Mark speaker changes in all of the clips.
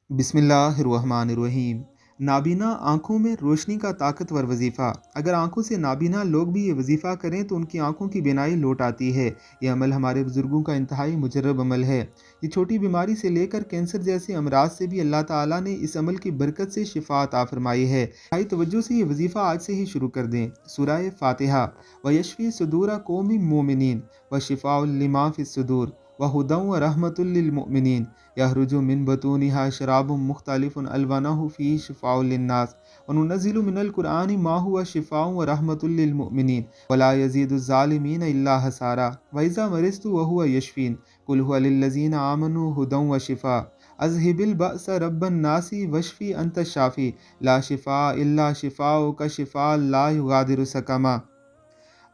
Speaker 1: बिस्मिल्लाहिर्रहमानिर्रहीम। नाबीना आँखों में रोशनी का ताकतवर वजीफ़ा। अगर आँखों से नाबीना लोग भी ये वजीफ़ा करें तो उनकी आँखों की बीनाई लौट आती है। ये अमल हमारे बुज़ुर्गों का इंतहाई मुजर्रब अमल है। ये छोटी बीमारी से लेकर कैंसर जैसे अमराज से भी अल्लाह ताला ने इस अमल की बरकत से शिफा अता फरमाई है। भाई तवज्जो से ये वजीफ़ा आज से ही शुरू कर दें। सूरह फातिहा। व यशफ़ी सुदूरा कौमी मोमिनीन व शिफ़ाउल लिमा फ़िस सुदूर व हुदं व रहमतुल लिल मोमिनीन यहरुजु मिन बतूनिहा शराबुम मुख्तलिफुन अलवानुहु फीही शिफाउल लिन्नास व नुनज़्ज़िलु मिनल कुरआनि मा हुवा शिफाउन व रहमतुल लिल मुमिनीन व ला यज़ीदुज़ ज़ालिमीन इल्ला हसारा व इज़ा मरिज़्तु व हुवा यशफ़ीन कुल हुवा लिल्लज़ीना आमनु हुदं व शिफ़ा अज़हिबिल बअस रब्बन नासी वशफ़ी अंत शाफ़ी ला शिफ़ा इल्ला शिफ़ाउका शिफ़ा ला युगादिरु सकमा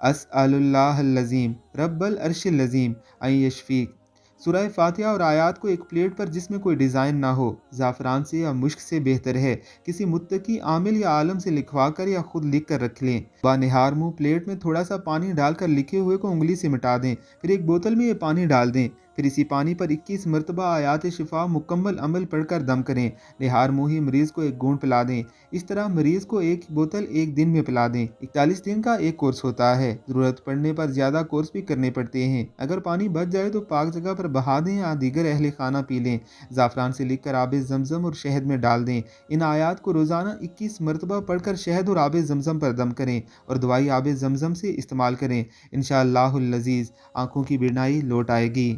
Speaker 1: अस्अलुल्लाहल लज़ीम रब्बल अर्शिल लज़ीम अन यशफ़ीक। सूरह फातिहा और आयात को एक प्लेट पर जिसमें कोई डिज़ाइन ना हो, ज़ाफ़रान से या मुश्क से बेहतर है। किसी मुत्तकी आमिल या आलम से लिखवा कर या खुद लिख कर रख लें। बानिहार मुँह प्लेट में थोड़ा सा पानी डालकर लिखे हुए को उंगली से मिटा दें। फिर एक बोतल में ये पानी डाल दें। फिर इसी पानी पर 21 मरतबा आयात शिफा मुकम्मल अमल पढ़कर दम करें। निहार मुँह ही मरीज़ को एक घूंट पिला दें। इस तरह मरीज़ को एक बोतल एक दिन में पिला दें। 41 दिन का एक कोर्स होता है। ज़रूरत पड़ने पर ज़्यादा कोर्स भी करने पड़ते हैं। अगर पानी बच जाए तो पाक जगह पर बहा दें या दीगर अहले खाना पी लें। ज़ाफ़रान से लिखकर आब ज़मज़म और शहद में डाल दें। इन आयात को रोज़ाना 21 मरतबा पढ़कर शहद और आब ज़मज़म पर दम करें और दवाई आब ज़मज़म से इस्तेमाल करें। इंशाअल्लाहुल अज़ीज़ आँखों की बीनाई लौट आएगी।